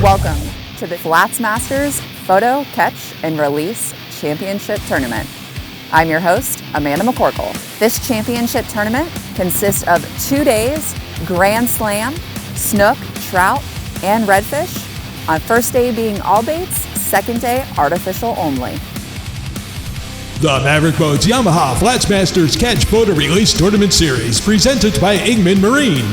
Welcome to the Flastmasters Photo, Catch, and Release Championship Tournament. I'm your host, Amanda McCorkle. This championship tournament consists of 2 days, Grand Slam, snook, trout, and redfish, on first day being all baits, second day artificial only. The Maverick Boats Yamaha Flastmasters Catch Photo Release Tournament Series, presented by Ingman Marine.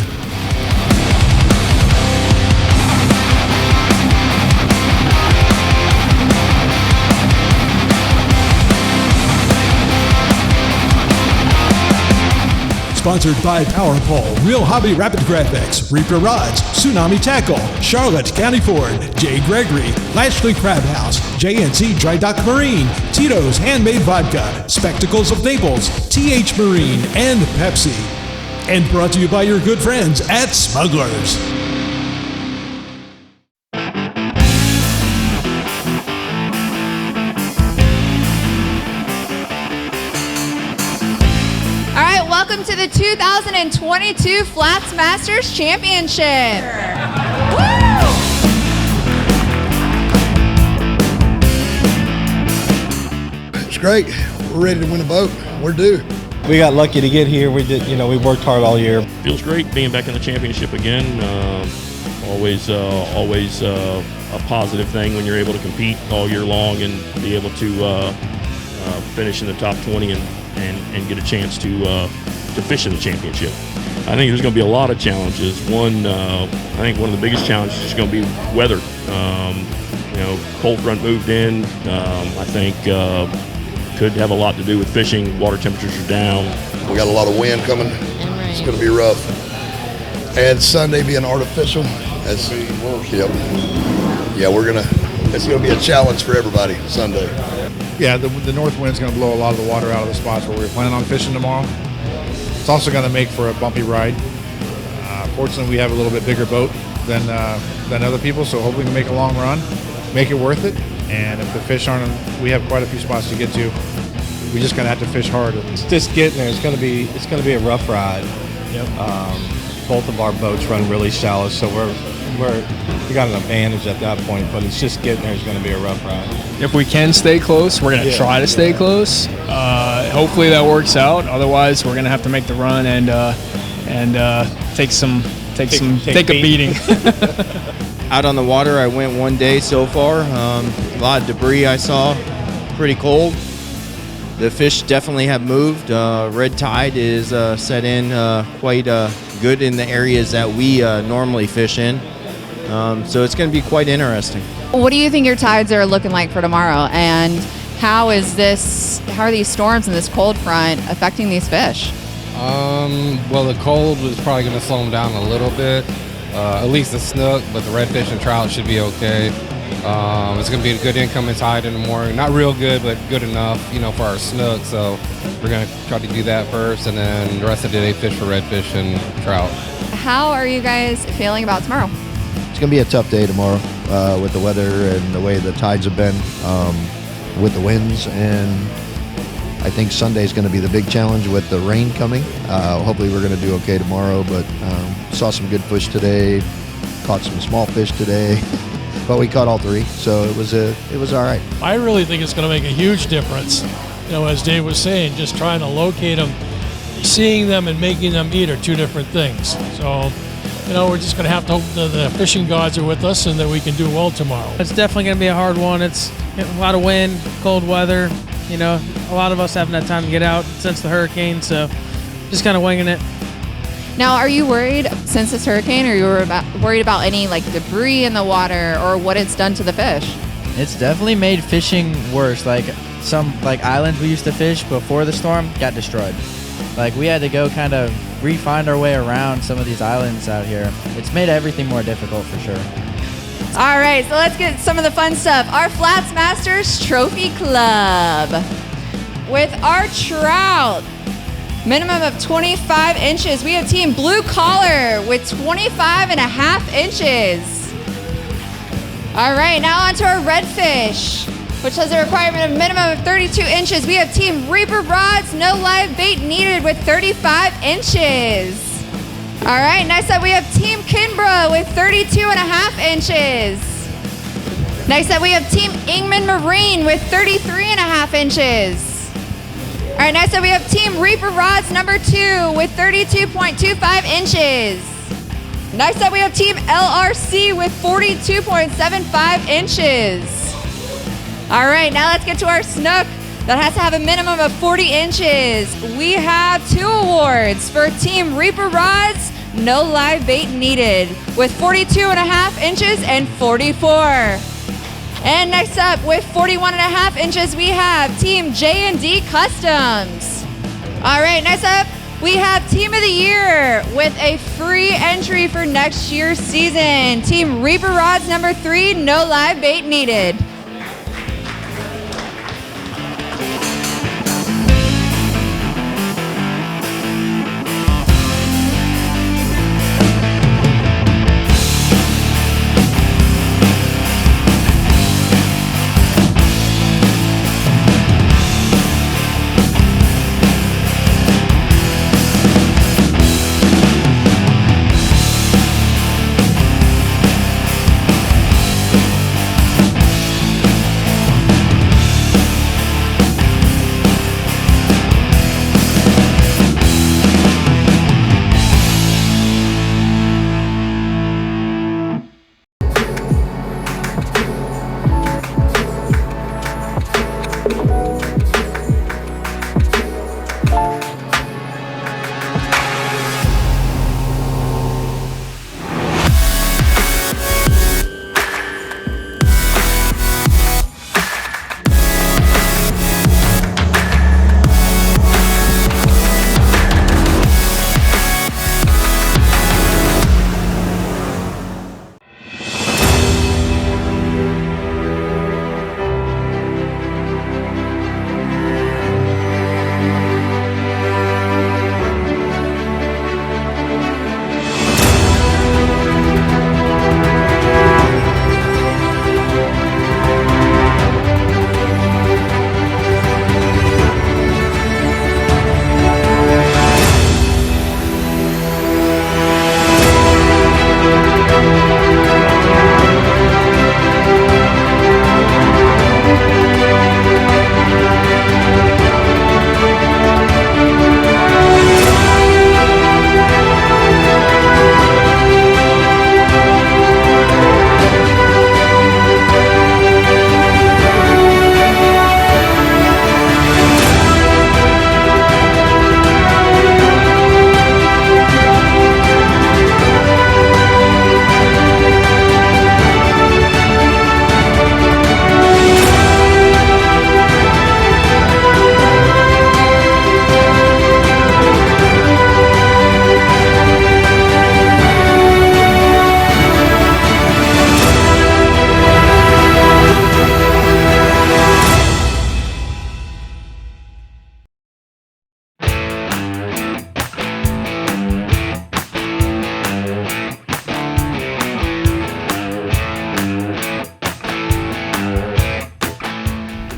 Sponsored by Power Pole, Real Hobby Rapid Graphics, Reaper Rods, Tsunami Tackle, Charlotte County Ford, J. Gregory, Lashley Crab House, JNC Dry Dock Marine, Tito's Handmade Vodka, Spectacles of Naples, TH Marine, and Pepsi. And brought to you by your good friends at Smugglers. Welcome to the 2022 Flastmasters Championship. Woo! It's great. We're ready to win a boat. We're due. We got lucky to get here. We worked hard all year. Feels great being back in the championship again. Always a positive thing when you're able to compete all year long and be able to finish in the top 20 and get a chance to fish in the championship. I think there's going to be a lot of challenges. I think one of the biggest challenges is going to be weather. Cold front moved in. I think could have a lot to do with fishing. Water temperatures are down. We got a lot of wind coming. It's going to be rough. And Sunday being artificial. It's going to be a challenge for everybody Sunday. Yeah, the north wind's going to blow a lot of the water out of the spots where we're planning on fishing tomorrow. It's also going to make for a bumpy ride. Fortunately, we have a little bit bigger boat than other people, so hopefully we can make a long run, make it worth it. And if the fish aren't, we have quite a few spots to get to. We're just going to have to fish hard. It's just getting there. It's going to be a rough ride. Yep. Both of our boats run really shallow, so we got an advantage at that point. But it's just getting there. It's going to be a rough ride. If we can stay close, we're going to try to stay close. Hopefully that works out. Otherwise, we're going to have to make the run and take a beating. Out on the water, I went 1 day so far. A lot of debris I saw. Pretty cold. The fish definitely have moved. Red tide is set in quite good in the areas that we normally fish in. So it's going to be quite interesting. What do you think your tides are looking like for tomorrow? And how are these storms and this cold front affecting these fish? Well, the cold was probably going to slow them down a little bit. At least the snook, but the redfish and trout should be okay. It's going to be a good incoming tide in the morning. Not real good, but good enough, for our snook. So we're going to try to do that first, and then the rest of the day fish for redfish and trout. How are you guys feeling about tomorrow? It's going to be a tough day tomorrow with the weather and the way the tides have been with the winds. And I think Sunday is going to be the big challenge with the rain coming. Hopefully we're going to do okay tomorrow, but saw some good fish today, caught some small fish today, but we caught all three, so it was all right. I really think it's going to make a huge difference. As Dave was saying, just trying to locate them, seeing them and making them eat are two different things. So, we're just going to have to hope the fishing gods are with us and that we can do well tomorrow. It's definitely going to be a hard one. It's a lot of wind, cold weather. A lot of us haven't had time to get out since the hurricane, so just kind of winging it. Now, are you worried since this hurricane, or you were worried about any debris in the water or what it's done to the fish? It's definitely made fishing worse. Some islands we used to fish before the storm got destroyed. We had to go kind of re-find our way around some of these islands out here. It's made everything more difficult for sure. All right, so let's get some of the fun stuff. Our Flastmasters Trophy Club. With our trout, minimum of 25 inches. We have Team Blue Collar with 25.5 inches. All right, now on to our redfish, which has a requirement of minimum of 32 inches. We have Team Reaper Rods, no live bait needed, with 35 inches. All right, next up we have Team Kinbra with 32.5 inches. Next up, we have Team Ingman Marine with 33.5 inches. All right, next up, we have Team Reaper Rods number 2 with 32.25 inches. Next up, we have Team LRC with 42.75 inches. All right, now let's get to our snook that has to have a minimum of 40 inches. We have 2 awards for Team Reaper Rods, no live bait needed, with 42.5 inches and 44. And next up, with 41.5 inches, we have Team J&D Customs. All right, next up, we have Team of the Year with a free entry for next year's season. Team Reaper Rods number 3, no live bait needed.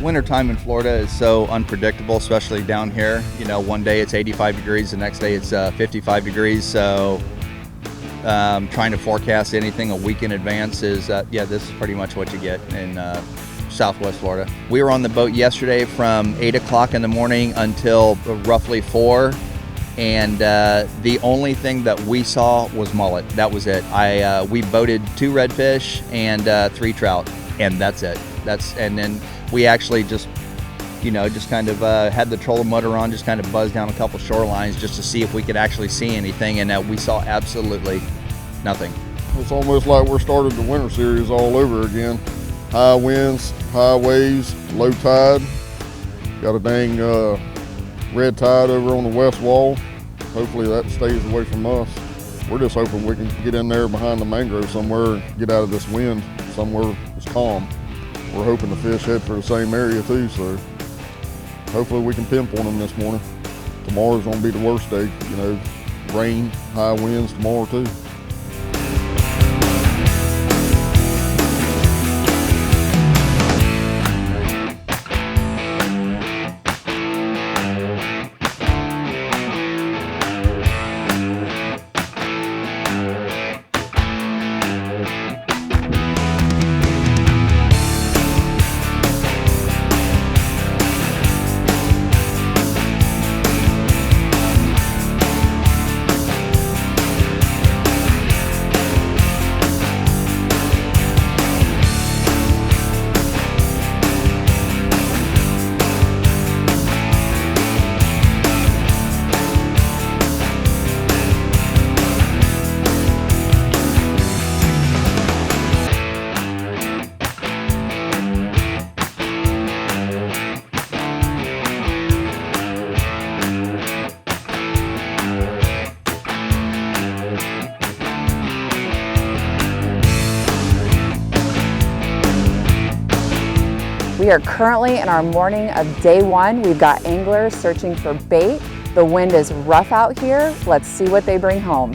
Wintertime in Florida is so unpredictable, especially down here. You know, one day it's 85 degrees, the next day it's 55 degrees. So trying to forecast anything a week in advance is, yeah, this is pretty much what you get in Southwest Florida. We were on the boat yesterday from 8 o'clock in the morning until roughly 4. And the only thing that we saw was mullet. That was it. We boated 2 redfish and 3 trout, and that's it. And then we actually just kind of had the trolling motor on, just kind of buzzed down a couple shorelines just to see if we could actually see anything, and we saw absolutely nothing. It's almost like we're starting the winter series all over again. High winds, high waves, low tide. Got a dang red tide over on the west wall. Hopefully that stays away from us. We're just hoping we can get in there behind the mangrove somewhere and get out of this wind somewhere that's calm. We're hoping the fish head for the same area too, so hopefully we can pinpoint them this morning. Tomorrow's gonna be the worst day, you know, rain, high winds tomorrow too. We are currently in our morning of day 1. We've got anglers searching for bait. The wind is rough out here. Let's see what they bring home.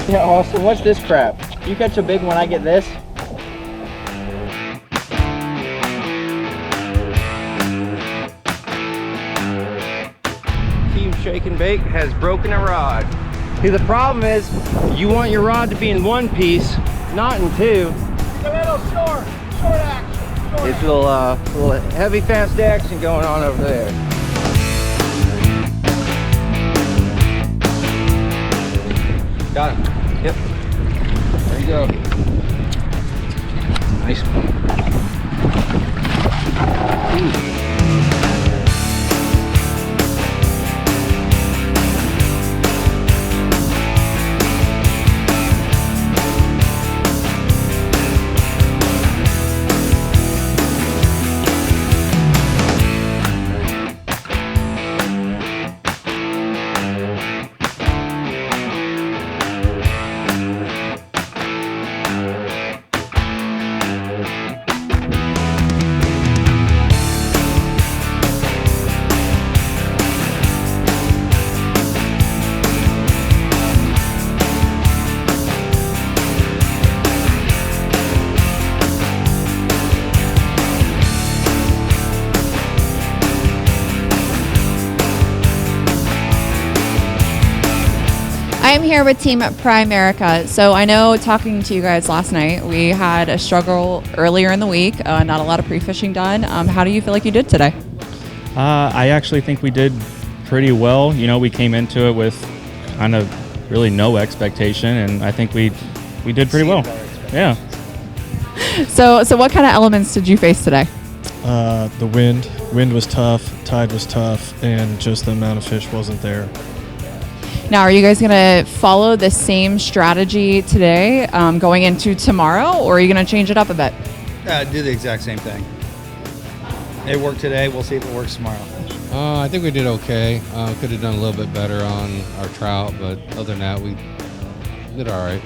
Yeah, Austin, what's this crap? You catch a big one, I get this? Team Shake and Bake has broken a rod. See, the problem is you want your rod to be in one piece, not in two. It's a little short action. It's a little heavy, fast action going on over there. Got him. Yep. There you go. Nice one. Ooh. I'm here with Team Primerica. So I know talking to you guys last night, we had a struggle earlier in the week, not a lot of pre-fishing done. How do you feel like you did today? I actually think we did pretty well. You know, we came into it with kind of really no expectation, and I think we did pretty well. Yeah. So what kind of elements did you face today? The wind. Wind was tough, tide was tough, and just the amount of fish wasn't there. Now, are you guys going to follow the same strategy today going into tomorrow, or are you going to change it up a bit? Do the exact same thing. It worked today. We'll see if it works tomorrow. I think we did okay. Could have done a little bit better on our trout, but other than that, we did all right.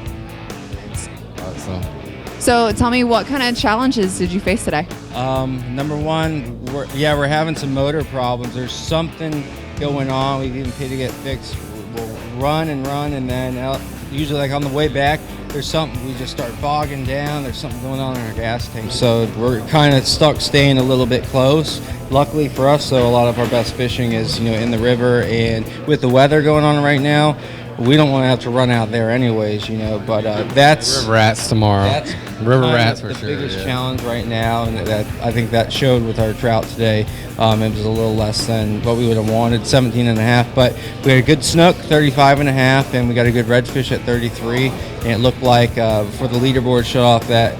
So tell me, what kind of challenges did you face today? Number one, we're having some motor problems. There's something going on. We've even paid to get fixed. We'll run, and then usually like on the way back, there's something, we just start bogging down. There's something going on in our gas tank. So we're kind of stuck staying a little bit close. Luckily for us, though, a lot of our best fishing is, in the river, and with the weather going on right now, we don't want to have to run out there anyways, but that's river rats tomorrow. That's river rats for the sure. biggest challenge right now, and that I think that showed with our trout today. It was a little less than what we would have wanted, 17 and a half, but we had a good snook, 35 and a half, and we got a good redfish at 33, and it looked like for the leaderboard shut off that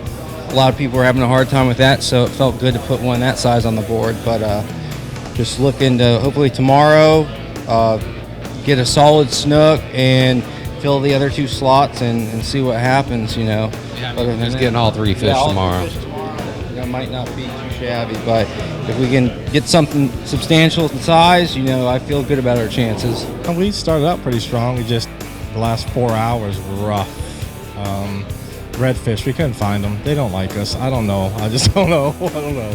a lot of people were having a hard time with that, so it felt good to put one that size on the board. But just looking to hopefully tomorrow get a solid snook and fill the other two slots and see what happens, Yeah, just getting all three fish tomorrow. That might not be too shabby, but if we can get something substantial in size, I feel good about our chances. We started out pretty strong. We just, the last 4 hours were rough. Redfish, we couldn't find them. They don't like us. I don't know. I just don't know. I don't know.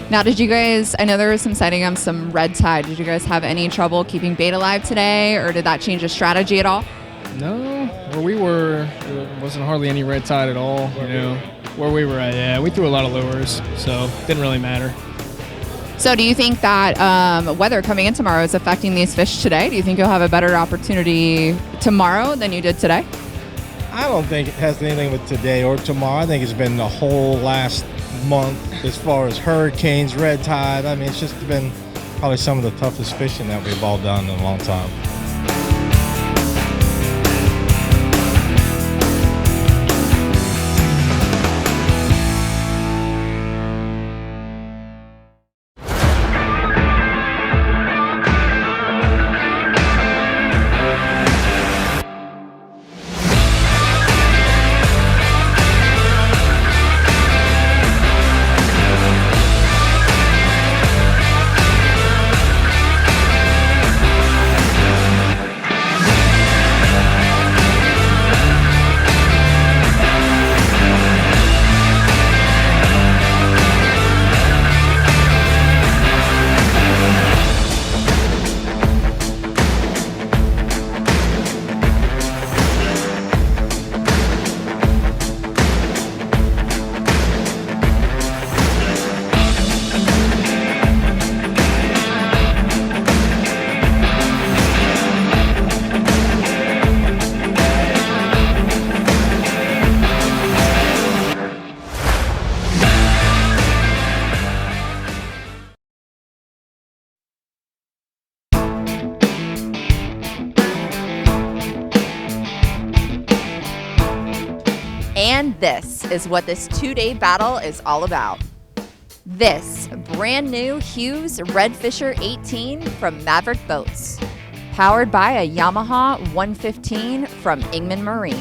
Now, did you guys, I know there was some sighting on some red tide. Did you guys have any trouble keeping bait alive today, or did that change the strategy at all? No, where we were, there wasn't hardly any red tide at all. Where we were at, yeah, we threw a lot of lures, so it didn't really matter. So do you think that weather coming in tomorrow is affecting these fish today? Do you think you'll have a better opportunity tomorrow than you did today? I don't think it has anything with today or tomorrow. I think it's been the whole last month as far as hurricanes, red tide. I mean, it's just been probably some of the toughest fishing that we've all done in a long time. And this is what this 2-day battle is all about. This brand new Hughes Redfisher 18 from Maverick Boats, powered by a Yamaha 115 from Ingman Marine.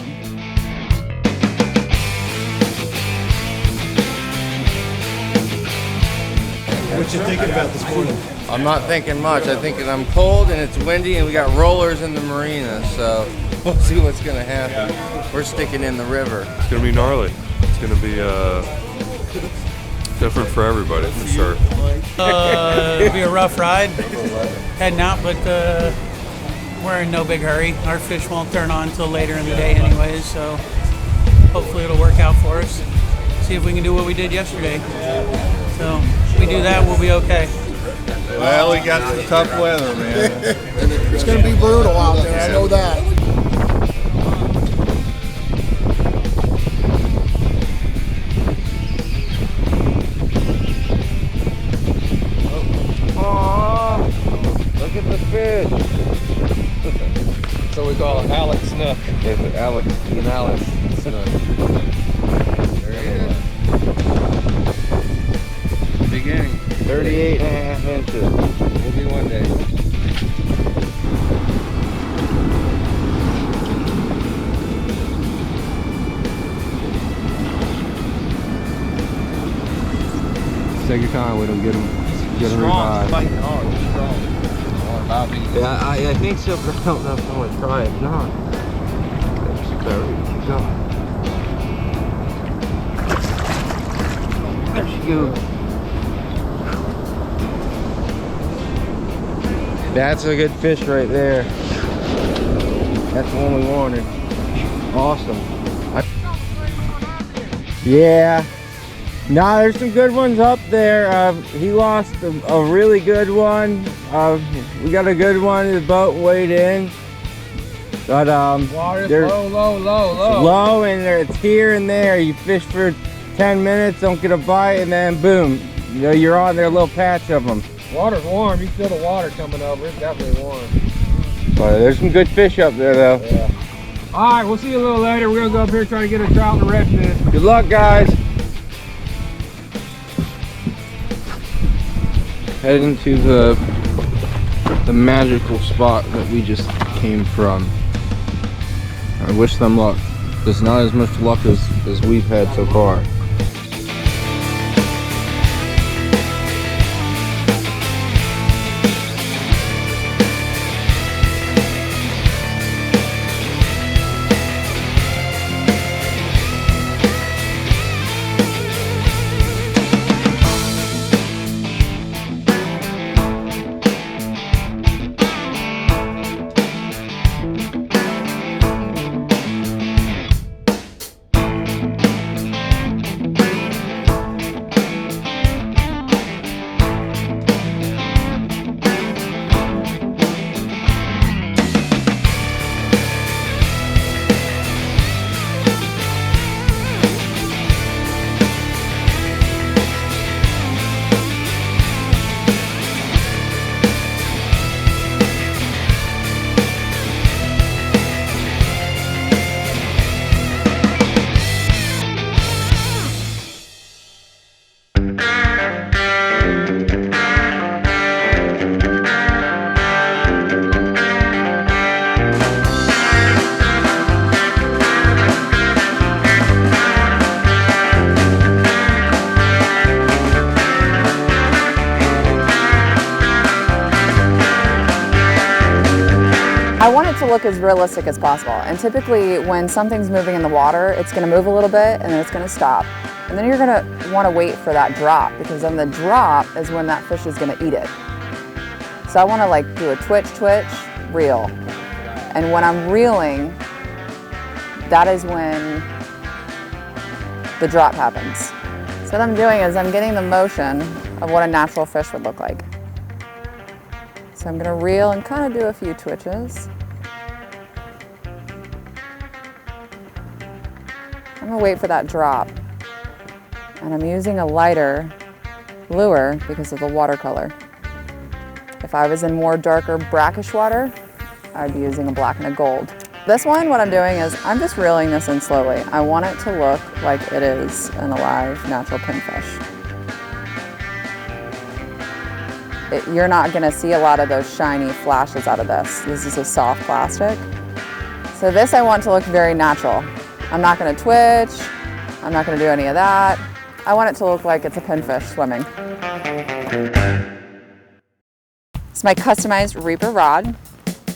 What you thinking about this morning? I'm not thinking much. I'm thinking I'm cold and it's windy and we got rollers in the marina, so we'll see what's going to happen. We're sticking in the river. It's going to be gnarly. It's going to be different for everybody, for sure. It'll be a rough ride heading out, but we're in no big hurry. Our fish won't turn on until later in the day anyways, so hopefully it'll work out for us. See if we can do what we did yesterday. So if we do that, we'll be okay. Well, we got some tough weather, man. It's going to be brutal out there, I know that. Look at the fish. So we call it Alex Snook. It's Alex and Alex Snook. There he is. Beginning. 38.5 inches. Will be one day. Take your time with him, get him Strong, revived. fighting hard, strong. Yeah, I think so, but I don't know if I'm going to try it. No. Just about ready to keep going. There she goes. That's a good fish right there. That's the one we wanted. Awesome. Yeah. Nah, there's some good ones up there. He lost a really good one. We got a good one. The boat weighed in. But Water's they're low. low, and it's here and there. You fish for 10 minutes, don't get a bite, and then boom, you're on their little patch of them. Water's warm. You feel the water coming over. It's definitely warm. But there's some good fish up there, though. Yeah. All right, we'll see you a little later. We're gonna go up here try to get a trout and a redfish. Good luck, guys. Heading to the magical spot that we just came from. I wish them luck. There's not as much luck as we've had so far. I want it to look as realistic as possible. And typically when something's moving in the water, it's gonna move a little bit and then it's gonna stop. And then you're gonna wanna wait for that drop, because then the drop is when that fish is gonna eat it. So I wanna like do a twitch, reel. And when I'm reeling, that is when the drop happens. So what I'm doing is I'm getting the motion of what a natural fish would look like. So I'm gonna reel and kind of do a few twitches. I'm gonna wait for that drop. And I'm using a lighter lure because of the watercolor. If I was in more darker brackish water, I'd be using a black and a gold. This one, what I'm doing is I'm just reeling this in slowly. I want it to look like it is an alive natural pinfish. You're not gonna see a lot of those shiny flashes out of this. This is a soft plastic. So this I want to look very natural. I'm not gonna twitch. I'm not gonna do any of that. I want it to look like it's a pinfish swimming. It's my customized Reaper rod.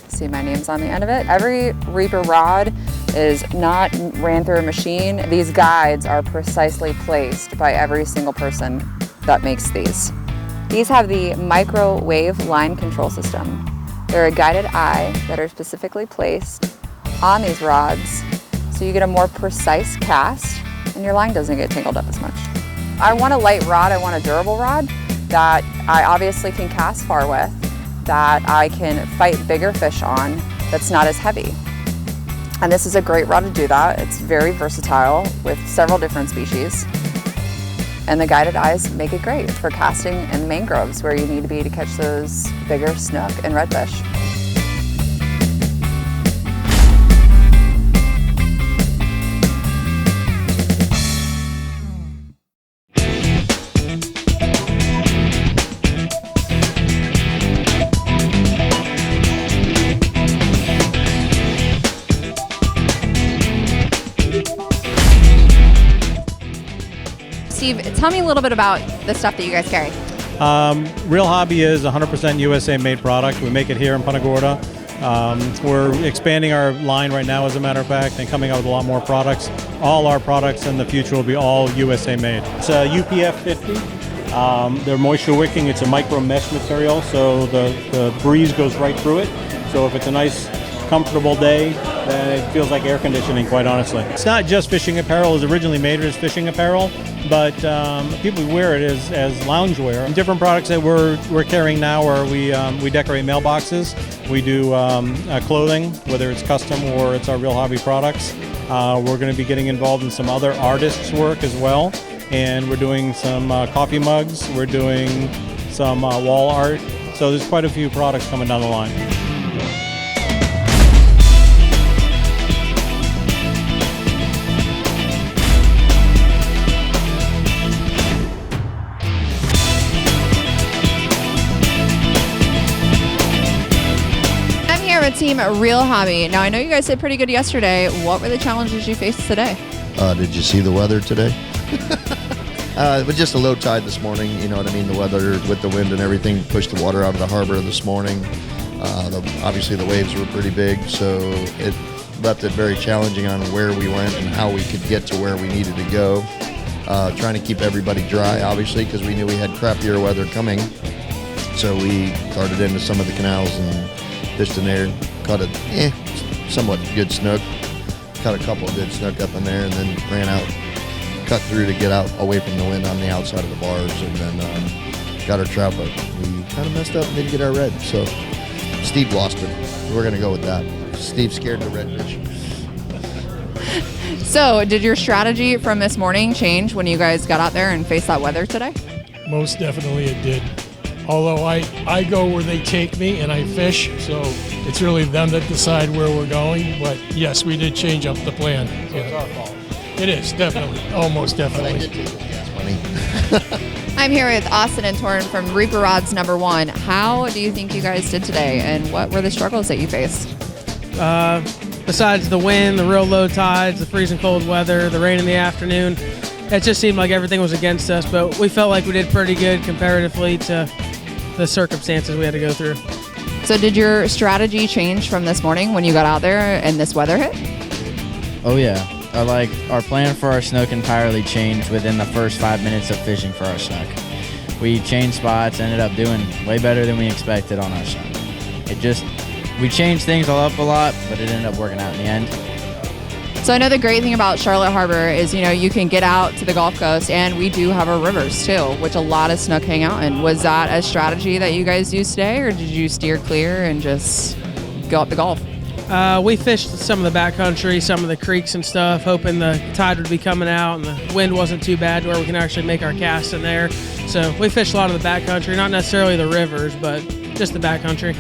See, my name's on the end of it. Every Reaper rod is not ran through a machine. These guides are precisely placed by every single person that makes these. These have the microwave line control system. They're a guided eye that are specifically placed on these rods so you get a more precise cast and your line doesn't get tangled up as much. I want a light rod, I want a durable rod that I obviously can cast far with, that I can fight bigger fish on, that's not as heavy. And this is a great rod to do that. It's very versatile with several different species. And the guided eyes make it great for casting in mangroves where you need to be to catch those bigger snook and redfish. Steve, tell me a little bit about the stuff that you guys carry. Real Hobby is 100% USA made product. We make it here in Punta Gorda. We're expanding our line right now, as a matter of fact, and coming out with a lot more products. All our products in the future will be all USA made. It's a UPF 50. They're moisture wicking. It's a micro mesh material, so the breeze goes right through it. So if it's a nice, comfortable day, then it feels like air conditioning, quite honestly. It's not just fishing apparel. It was originally made as fishing apparel, but people wear it as loungewear. Different products that we're carrying now are we decorate mailboxes. We do clothing, whether it's custom or it's our Real Hobby products. We're going to be getting involved in some other artists' work as well, and we're doing some coffee mugs. We're doing some wall art. So there's quite a few products coming down the line. Team Real Hobby. Now I know you guys did pretty good yesterday. What were the challenges you faced today? Did you see the weather today? It was just a low tide this morning. You know what I mean? The weather with the wind and everything pushed the water out of the harbor this morning. Obviously the waves were pretty big, so it left it very challenging on where we went and how we could get to where we needed to go. Trying to keep everybody dry, obviously, because we knew we had crappier weather coming. So we started into some of the canals and fished in there, caught a somewhat good snook, caught a couple of good snook up in there, and then ran out, cut through to get out away from the wind on the outside of the bars, and then got our trout, but we kind of messed up and didn't get our red, so Steve lost it. We're going to go with that. Steve's scared of the redfish. So did your strategy from this morning change when you guys got out there and faced that weather today? Most definitely it did. Although I go where they take me and I fish, so it's really them that decide where we're going. But yes, we did change up the plan. So it's our fault. It is, definitely. Almost definitely. I'm here with Austin and Torrin from Reaper Rods #1. How do you think you guys did today, and what were the struggles that you faced? Besides the wind, the real low tides, the freezing cold weather, the rain in the afternoon, it just seemed like everything was against us, but we felt like we did pretty good comparatively to the circumstances we had to go through. So did your strategy change from this morning when you got out there and this weather hit? Oh yeah. Our plan for our snook entirely changed within the first 5 minutes of fishing for our snook. We changed spots, ended up doing way better than we expected on our snook. We changed things all up a lot, but it ended up working out in the end. So I know the great thing about Charlotte Harbor is, you can get out to the Gulf Coast, and we do have our rivers too, which a lot of snook hang out in. Was that a strategy that you guys used today, or did you steer clear and just go up the Gulf? We fished some of the backcountry, some of the creeks and stuff, hoping the tide would be coming out and the wind wasn't too bad where we can actually make our cast in there. So we fished a lot of the backcountry, not necessarily the rivers, but just the backcountry.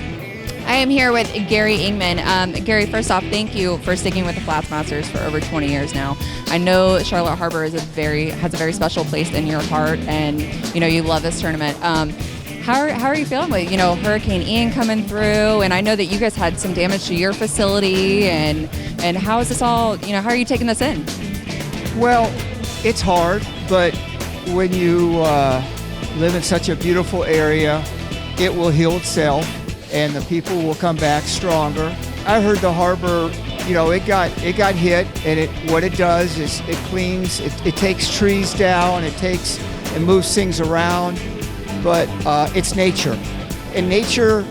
I am here with Gary Ingman. Gary, first off, thank you for sticking with the Flastmasters for over 20 years now. I know Charlotte Harbor has a very special place in your heart, and you love this tournament. How are you feeling with Hurricane Ian coming through? And I know that you guys had some damage to your facility, and how is this all? How are you taking this in? Well, it's hard, but when you live in such a beautiful area, it will heal itself, and the people will come back stronger. I heard the harbor, it got hit, and what it does is it cleans, it takes trees down, it moves things around, but it's nature, and nature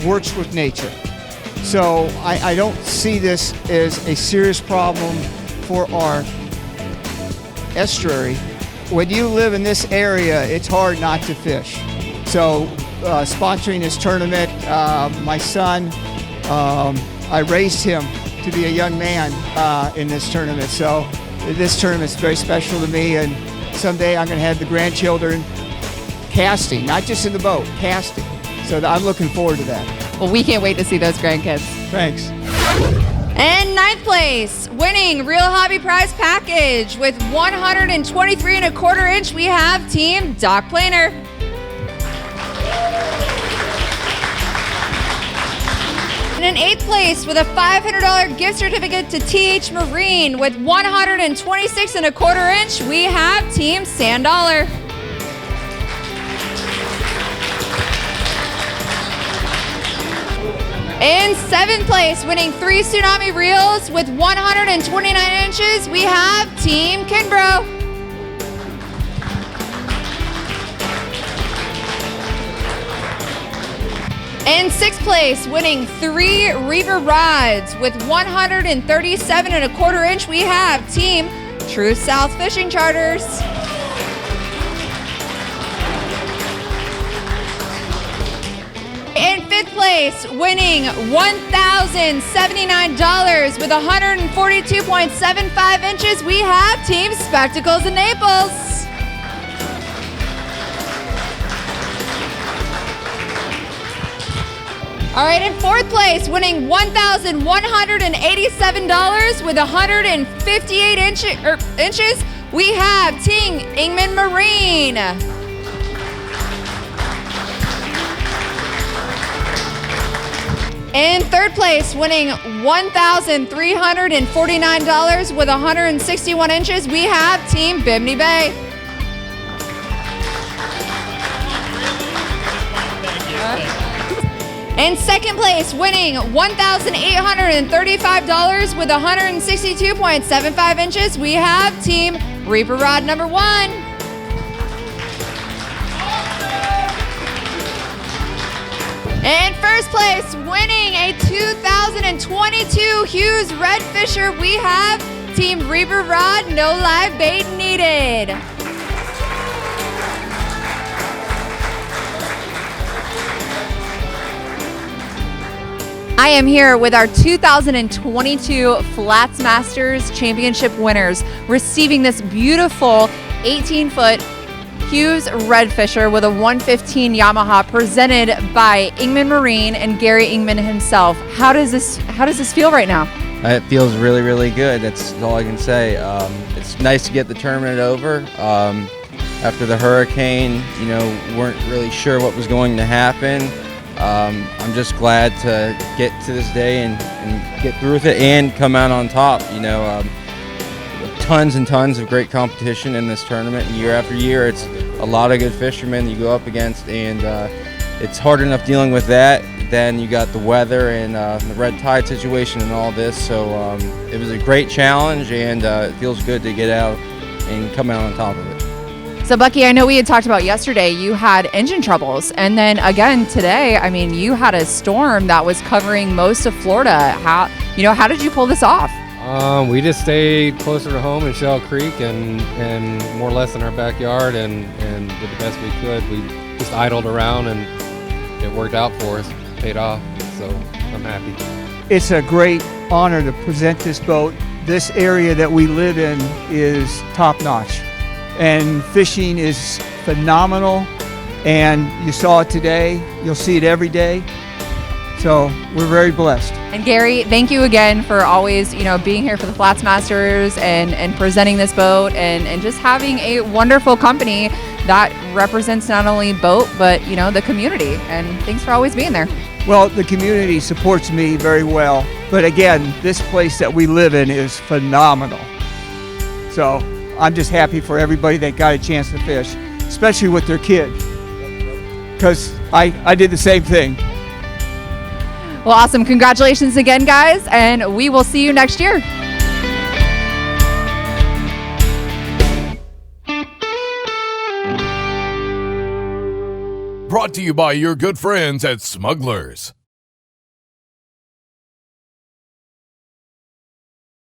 works with nature. So I don't see this as a serious problem for our estuary. When you live in this area, it's hard not to fish. So sponsoring this tournament, my son, I raised him to be a young man in this tournament. So this tournament is very special to me, and someday I'm going to have the grandchildren casting, not just in the boat, casting. So I'm looking forward to that. Well, we can't wait to see those grandkids. Thanks. And 9th place, winning Real Hobby Prize Package with 123 1/4 inch, we have Team Doc Planer. And in 8th place with a $500 gift certificate to TH Marine with 126 1/4 inch, we have Team Sand Dollar. In 7th place, winning 3 Tsunami Reels with 129 inches, we have Team Kinbro. In 6th place, winning 3 Reaver Rods with 137 1/4 inch, we have Team True South Fishing Charters. In 5th place, winning $1,079 with 142.75 inches, we have Team Spectacles in Naples. All right, in 4th place, winning $1,187 with 158 inches, we have Team Ingman Marine. In 3rd place, winning $1,349 with 161 inches, we have Team Bimini Bay. In 2nd place, winning $1,835 with 162.75 inches, we have Team Reaper Rod number 1. In 1st place, winning a 2022 Hughes Red Fisher, we have Team Reaper Rod, no live bait needed. I am here with our 2022 Flastmasters Championship winners, receiving this beautiful 18-foot Hughes Red Fisher with a 115 Yamaha, presented by Ingman Marine and Gary Ingman himself. How does this feel right now? It feels really, really good. That's all I can say. It's nice to get the tournament over. After the hurricane, weren't really sure what was going to happen. I'm just glad to get to this day and get through with it and come out on top. Tons and tons of great competition in this tournament, and year after year it's a lot of good fishermen you go up against, and it's hard enough dealing with that. then you got the weather and the red tide situation and all this. So it was a great challenge, and it feels good to get out and come out on top of it. So, Bucky, I know we had talked about yesterday, you had engine troubles. And then again today, I mean, you had a storm that was covering most of Florida. How did you pull this off? We just stayed closer to home in Shell Creek and more or less in our backyard and did the best we could. We just idled around and it worked out for us, paid off. So I'm happy. It's a great honor to present this boat. This area that we live in is top-notch. And fishing is phenomenal, and you saw it today. You'll see it every day. So we're very blessed. And Gary, thank you again for always, being here for the Flastmasters and presenting this boat and just having a wonderful company that represents not only boat, but, the community. And thanks for always being there. Well, the community supports me very well. But again, this place that we live in is phenomenal. So I'm just happy for everybody that got a chance to fish, especially with their kid, because I did the same thing. Well, awesome. Congratulations again, guys, and we will see you next year. Brought to you by your good friends at Smugglers.